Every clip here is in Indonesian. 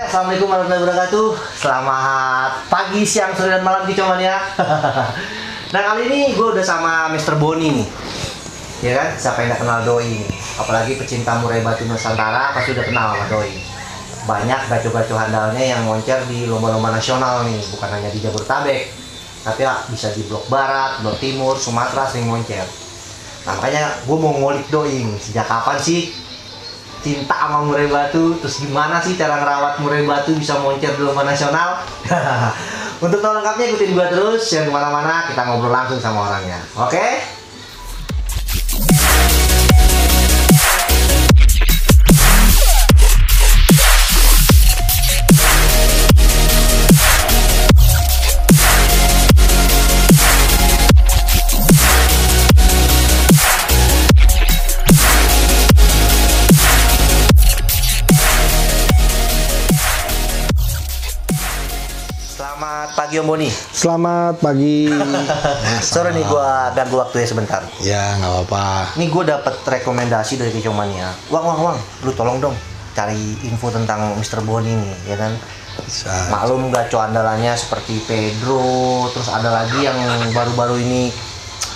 Assalamualaikum warahmatullahi wabarakatuh. Selamat pagi, siang, sore, dan malam Kicauan ya. Nah kali ini gue udah sama Mr. Boni nih. Ya kan, siapa yang gak kenal Doi? Apalagi pecinta murai batu Nusantara pasti udah kenal sama Doi. Banyak gaco-gaco handalnya yang moncer di lomba-lomba nasional nih. Bukan hanya di Jabodetabek, tapi ya, bisa di blok barat, blok timur, Sumatera sering moncer. Nah makanya gue mau ngulik Doi nih. Sejak kapan sih cinta sama murai batu, terus gimana sih cara ngerawat murai batu bisa moncer di lomba nasional? Untuk tahu lengkapnya ikutin gua terus, jangan kemana-mana, kita ngobrol langsung sama orangnya. Oke? Selamat pagi Om Boni. Selamat pagi. Sorry nih gua ganggu waktunya sebentar. Ya nggak apa-apa. Nih gue dapet rekomendasi dari Kicomania. Wang, lu tolong dong cari info tentang Mr. Boni nih, ya kan? Bisa. Maklum gaco andalannya seperti Pedro, terus ada lagi yang baru-baru ini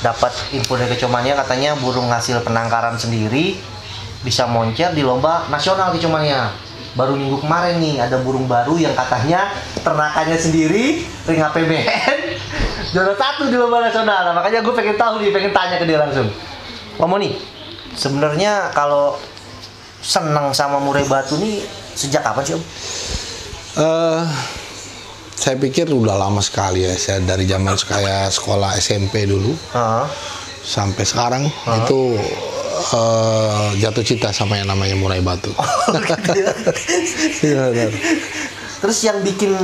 dapat info dari Kicomania katanya burung hasil penangkaran sendiri bisa moncer di lomba nasional Kicomania. Baru minggu kemarin nih ada burung baru yang katanya ternakannya sendiri ring APBN juara 1 di lomba nasional. Nah, makanya gue pengen tahu nih, pengen tanya ke dia langsung. Om Boni, sebenarnya kalau senang sama murai batu nih sejak kapan sih Om? Saya pikir udah lama sekali ya. Saya dari zaman saya sekolah SMP dulu sampai sekarang itu jatuh cinta sama yang namanya murai batu. Iya, terus yang bikin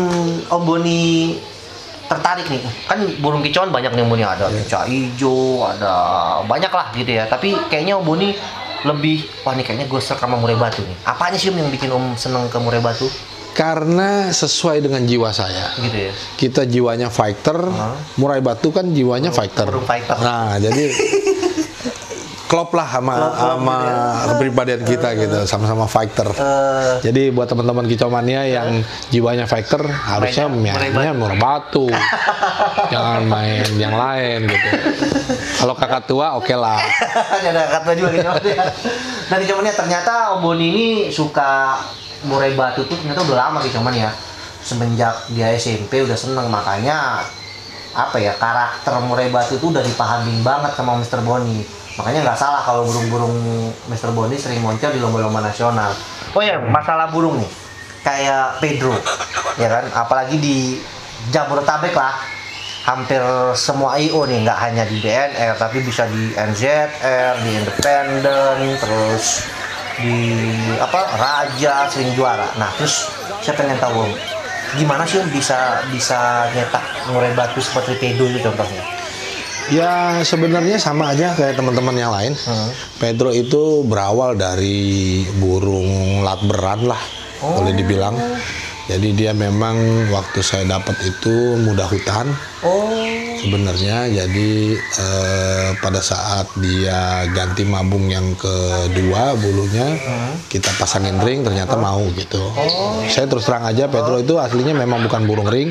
Om Boni tertarik nih, kan burung kicauan banyak nih Om Boni, ada kicau hijau, ada banyak lah gitu ya. Tapi kayaknya Om Boni lebih, wah nih kayaknya gue serk sama murai batu nih. Apanya sih Om yang bikin Om seneng ke murai batu? Karena sesuai dengan jiwa saya. Gitu ya. Kita jiwanya fighter, murai batu kan jiwanya fighter. Burung fighter. Nah, jadi klop lah sama kepribadian kita gitu, sama-sama fighter. Jadi buat teman-teman Kicomania yang jiwanya fighter harusnya mainnya murai batu. Jangan main yang lain gitu. Kalau kakak tua oke lah. Ada kakak tua juga Kicomania. Nah Kicomania ternyata Om Boni ini suka murai batu tuh ternyata udah lama Kicomania. Semenjak dia SMP udah seneng, makanya apa ya, karakter murai batu tuh udah dipahamin banget sama Mr. Boni. Makanya nggak salah kalau burung-burung Mr. Boni sering moncer di lomba-lomba nasional. Oh ya, masalah burung nih, kayak Pedro, ya kan? Apalagi di Jabodetabek lah, hampir semua IO nih, nggak hanya di BNR, tapi bisa di NZR, di Independen, terus di apa Raja sering juara. Nah, terus saya pengen tahu gimana sih bisa nyetak murai batu seperti Pedro itu contohnya? Ya sebenarnya sama aja kayak teman-teman yang lain. Pedro itu berawal dari burung latberan lah, boleh dibilang. Jadi dia memang waktu saya dapat itu muda hutan. Sebenarnya jadi pada saat dia ganti mabung yang kedua bulunya, kita pasangin ring, ternyata mau gitu. Saya terus terang aja, Pedro itu aslinya memang bukan burung ring,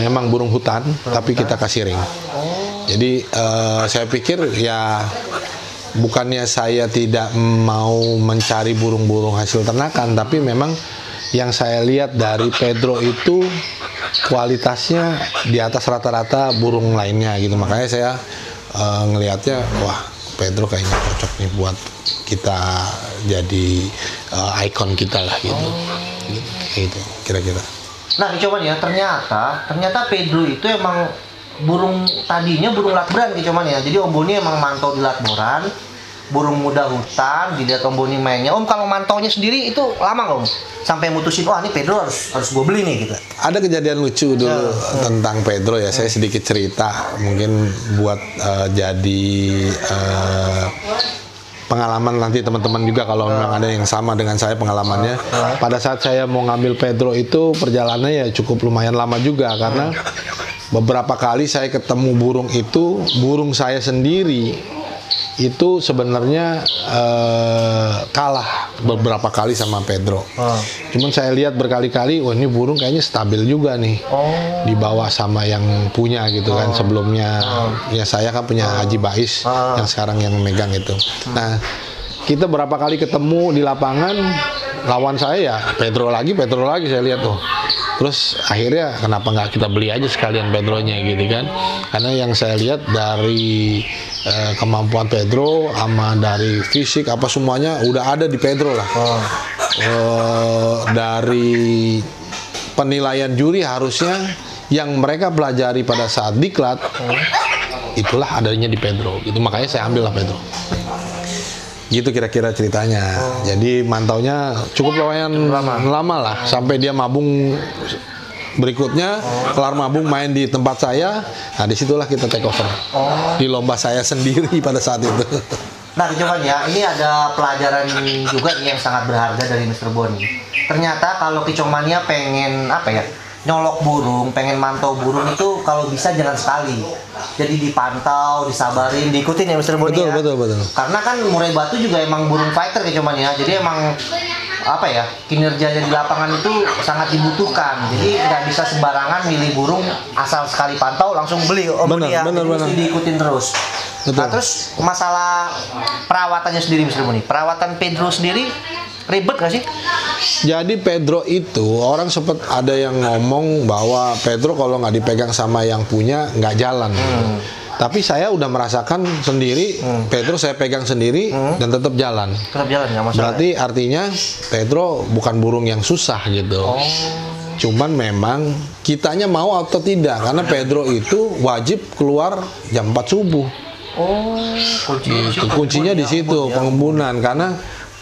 memang burung hutan, tapi kita kasih ring. Jadi saya pikir ya bukannya saya tidak mau mencari burung-burung hasil ternakan, tapi memang yang saya lihat dari Pedro itu kualitasnya di atas rata-rata burung lainnya gitu. Makanya saya ngelihatnya, wah Pedro kayaknya cocok nih buat kita jadi ikon kita lah gitu. Gitu kira-kira. Nah coba ya, ternyata Pedro itu emang tadinya burung latberan Kicomania. Jadi Om Boni emang mantau di latberan, burung muda hutan, dilihat Om Boni mainnya. Om kalau mantaunya sendiri itu lama nggak Om? Sampai mutusin, wah ini Pedro harus gue beli nih gitu. Ada kejadian lucu dulu tentang Pedro ya, saya sedikit cerita mungkin buat jadi pengalaman nanti teman-teman juga kalau memang ada yang sama dengan saya pengalamannya. Pada saat saya mau ngambil Pedro itu perjalanannya ya cukup lumayan lama juga, karena beberapa kali saya ketemu burung itu, burung saya sendiri itu sebenarnya kalah beberapa kali sama Pedro. Cuman saya lihat berkali-kali, wah ini burung kayaknya stabil juga nih. Dibawa sama yang punya gitu kan sebelumnya. Ya saya kan punya Haji Bais yang sekarang yang megang itu. Nah, kita berapa kali ketemu di lapangan, lawan saya ya Pedro lagi saya lihat tuh. Terus akhirnya kenapa nggak kita beli aja sekalian Pedronya gitu kan? Karena yang saya lihat dari kemampuan Pedro sama dari fisik apa semuanya udah ada di Pedro lah. Dari penilaian juri harusnya yang mereka pelajari pada saat diklat itulah adanya di Pedro. Itu makanya saya ambil lah Pedro. Gitu kira-kira ceritanya. Jadi mantaunya cukup lumayan lama lah sampai dia mabung berikutnya, kelar mabung main di tempat saya. Nah disitulah kita take over di lomba saya sendiri pada saat itu. Nah coba ya, ini ada pelajaran juga nih yang sangat berharga dari Mr. Boni. Ternyata kalau Kicomania pengen apa ya, nyolok burung, pengen mantau burung itu kalau bisa jangan sekali. Jadi dipantau, disabarin, diikutin ya Mr. Boni ya. Betul. Karena kan murai batu juga emang burung fighter Kicomania. Jadi emang apa ya, kinerjanya di lapangan itu sangat dibutuhkan. Jadi nggak bisa sembarangan milih burung asal sekali pantau langsung beli. Benar. Mesti diikutin terus. Betul. Nah terus masalah perawatannya sendiri Mr. Boni. Perawatan Pedro sendiri ribet nggak sih? Jadi Pedro itu orang sempat ada yang ngomong bahwa Pedro kalau nggak dipegang sama yang punya nggak jalan. Tapi saya udah merasakan sendiri, Pedro saya pegang sendiri dan tetap jalan. Tetap jalan nggak masalah. Berarti artinya Pedro bukan burung yang susah gitu. Cuman memang kitanya mau atau tidak karena Pedro itu wajib keluar jam 4 subuh. Kuncinya di situ pengembunan karena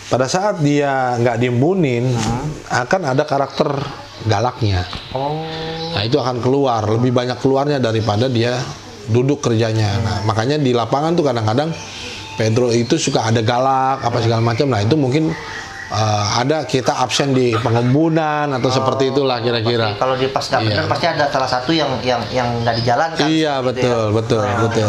pada saat dia nggak diembunin akan ada karakter galaknya. Nah itu akan keluar lebih banyak keluarnya daripada dia duduk kerjanya. Nah makanya di lapangan tuh kadang-kadang Pedro itu suka ada galak apa segala macam. Nah itu mungkin ada kita absen di pengembunan atau seperti itulah kira-kira. Kalau dia pas nggak benar pasti ada salah satu yang nggak dijalankan. Iya betul.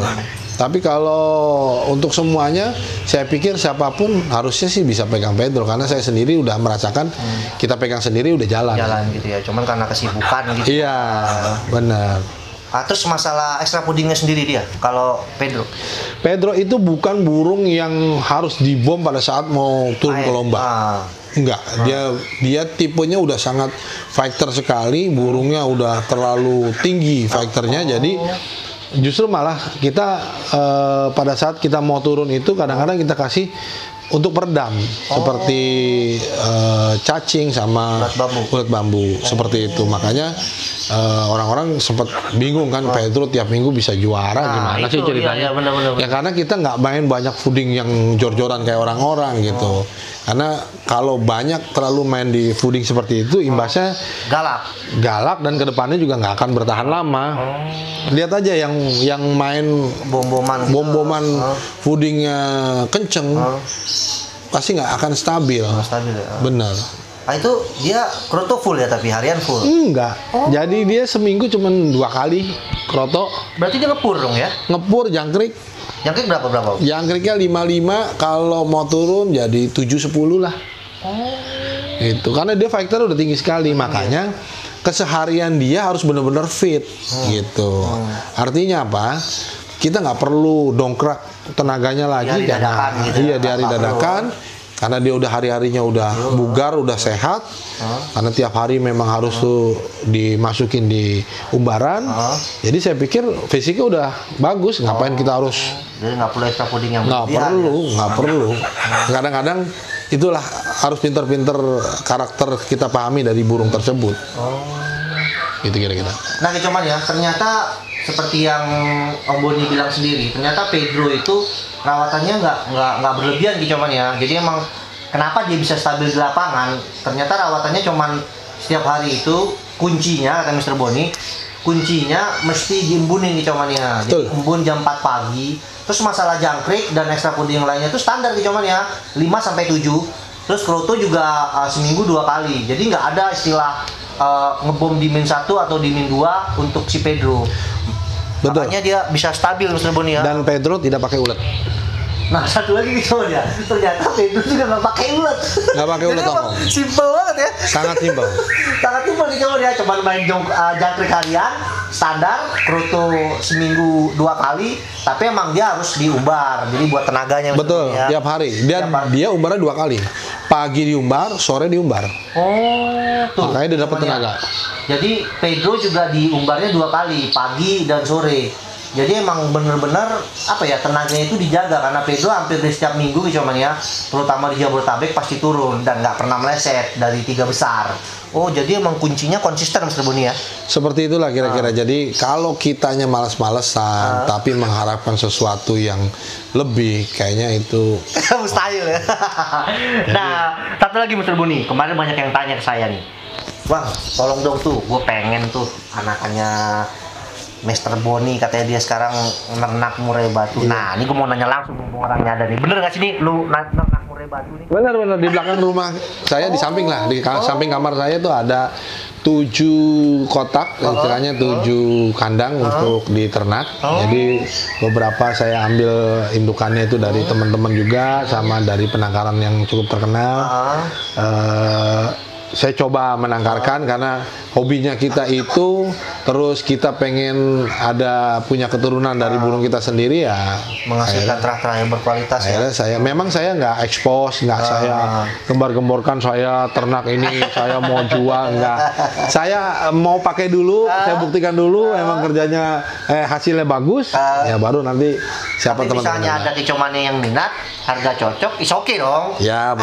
Tapi kalau untuk semuanya, saya pikir siapapun harusnya sih bisa pegang Pedro karena saya sendiri udah merasakan kita pegang sendiri udah jalan. Jalan gitu ya, cuman karena kesibukan gitu. Iya, benar. Terus masalah ekstra pudingnya sendiri dia, kalau Pedro? Pedro itu bukan burung yang harus dibom pada saat mau turun ke lomba. Enggak, dia tipenya udah sangat fighter sekali, burungnya udah terlalu tinggi fighternya, jadi justru malah kita pada saat kita mau turun itu kadang-kadang kita kasih untuk peredam seperti cacing sama ulat bambu seperti itu. Makanya orang-orang sempat bingung kan Pedro tiap minggu bisa juara gimana sih ceritanya? Iya, bener. Ya karena kita nggak main banyak fooding yang jor-joran kayak orang-orang gitu. Karena kalau banyak terlalu main di fooding seperti itu imbasnya galak dan kedepannya juga nggak akan bertahan lama. Lihat aja yang main bom-boman foodingnya kenceng pasti nggak akan stabil. Bener. Nah itu dia kroto full ya tapi harian full? Enggak. Jadi dia seminggu cuma 2 kali kroto. Berarti dia ngepur dong ya? Ngepur jangkrik. Jangkrik berapa? Jangkriknya 55, kalau mau turun jadi 7-10 lah. Itu karena dia fighter udah tinggi sekali, makanya keseharian dia harus benar-benar fit gitu. Artinya apa? Kita nggak perlu dongkrak tenaganya lagi di hari dadakan. Karena dia udah hari-harinya udah bugar, udah sehat. Karena tiap hari memang harus tuh dimasukin di umbaran. Jadi saya pikir fisiknya udah bagus. Ngapain kita harus? Jadi nggak perlu extra fooding yang nggak perlu. Kadang-kadang itulah harus pinter-pinter karakter kita pahami dari burung tersebut. Gitu kira-kira. Nah cuman ya ternyata seperti yang Om Boni bilang sendiri, ternyata Pedro itu rawatannya nggak berlebihan gitu cuman ya. Jadi emang kenapa dia bisa stabil di lapangan? Ternyata rawatannya cuman setiap hari itu kuncinya kata Mr. Boni, kuncinya mesti diembunin gitu cuman ya. Jadi embun jam 4 pagi. Terus masalah jangkrik dan ekstra puding yang lainnya itu standar gitu cuman ya 5-7. Terus kroto juga seminggu 2 kali. Jadi nggak ada istilah ngebom di min 1 atau di min 2 untuk si Pedro. Betul. Makanya dia bisa stabil Mr. Boni ya. Dan Pedro tidak pakai ulet. Nah, satu lagi gitu ya, ternyata Pedro juga nggak pakai ulet. Nggak pakai ulet, Jadi emang Om. simple banget ya. Sangat simpel. Sangat simpel nih coba dia, cuman main jangkrik harian, standar, kroto seminggu 2 kali, tapi emang dia harus diumbar, jadi buat tenaganya. Betul, ya. tiap hari. Dia umbarnya 2 kali. Pagi diumbar, sore diumbar. Oh, tuh. Makanya dia dapat Cuman ya. tenaga. Jadi Pedro juga diumbarnya 2 kali, pagi dan sore. Jadi emang bener-bener apa ya, tenaganya itu dijaga, karena Pedro hampir di setiap minggu cuman ya, terutama di Jabodetabek pasti turun dan nggak pernah meleset dari 3 besar. Oh, jadi emang kuncinya konsisten Mas Boni ya. Seperti itulah kira-kira. Jadi kalau kitanya malas-malesan tapi mengharapkan sesuatu yang lebih, kayaknya itu Mustahil ya. Nah, satu lagi Mas Boni, kemarin banyak yang tanya ke saya nih, Bang, tolong dong tuh, gue pengen tuh anakannya Mr. Boni, katanya dia sekarang nernak murai batu. Nah, ini gue mau nanya langsung mumpung orangnya ada nih. Bener gak sih nih lu nernak murai batu nih? benar-benar di belakang rumah saya, di samping lah, di samping kamar saya tuh ada 7 kotak, istilahnya 7 kandang untuk diternak. Jadi beberapa saya ambil indukannya itu dari teman-teman juga, sama dari penangkaran yang cukup terkenal. Saya coba menangkarkan karena hobinya kita itu, terus kita pengen ada punya keturunan dari burung kita sendiri ya. Menghasilkan ternak-ternak yang berkualitas ya. Akhirnya memang saya nggak expose, nggak saya gembar-gemborkan saya ternak ini, saya mau jual, nggak. Saya mau pakai dulu, saya buktikan dulu, emang kerjanya hasilnya bagus, ya baru nanti siapa Tapi teman-teman. misalnya ada kecomannya yang minat, harga cocok, is oke dong. Ya,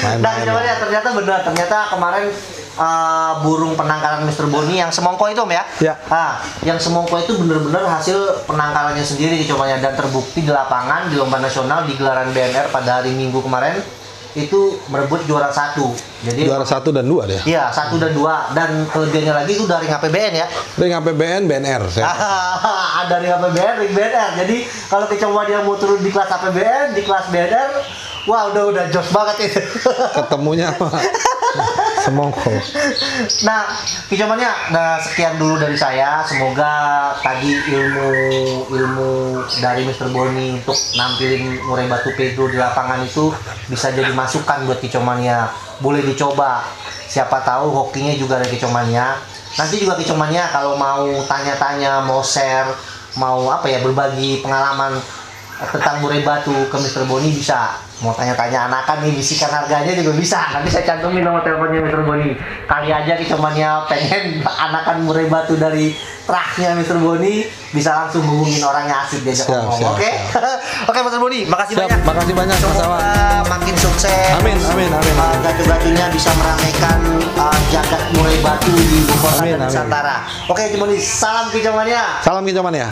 Dan kecomannya ternyata benar, ternyata kemarin burung penangkaran Mr. Boni yang semongko itu Om ya? Ya. Yang semongko itu benar-benar hasil penangkarannya sendiri kecomannya, dan terbukti di lapangan di lomba nasional di gelaran BNR pada hari Minggu kemarin itu merebut juara 1. Jadi juara 1 dan 2 deh. iya, 1 dan 2, dan kelebihannya lagi itu dari APBN ya. Dari APBN, BNR. Dari APBN, ring BNR. Jadi kalau kecoa dia mau turun di kelas APBN, di kelas BNR, wah udah jos banget itu. Ketemunya apa? Semongko. Nah, kecomannya, nah sekian dulu dari saya. Semoga tadi ilmu dari Mr. Boni untuk nampilin murai batu Pedro di lapangan itu bisa jadi masukan buat kecomannya. Boleh dicoba. Siapa tahu hokinya juga dari kecomannya. Nanti juga kecomannya kalau mau tanya-tanya, mau share, mau apa ya, berbagi pengalaman tentang murai batu ke Mr. Boni bisa. Mau tanya-tanya anakan nih, bisikan harganya juga bisa. Nanti saya cantumin nomor teleponnya Mr. Boni. Kali aja kecomannya pengen anakan murai batu dari truknya Mr. Boni, bisa langsung hubungin orangnya, asik diajak ngomong. Oke? Oke Mr. Boni, makasih banyak. Makasih banyak Mas Awan. Makin sukses. Amin. Batu-batunya bisa meramaikan jagat murai batu di ibu kota Amin. Nusantara. Oke, Mr. Boni, salam kecomannya. Salam kecoman ya.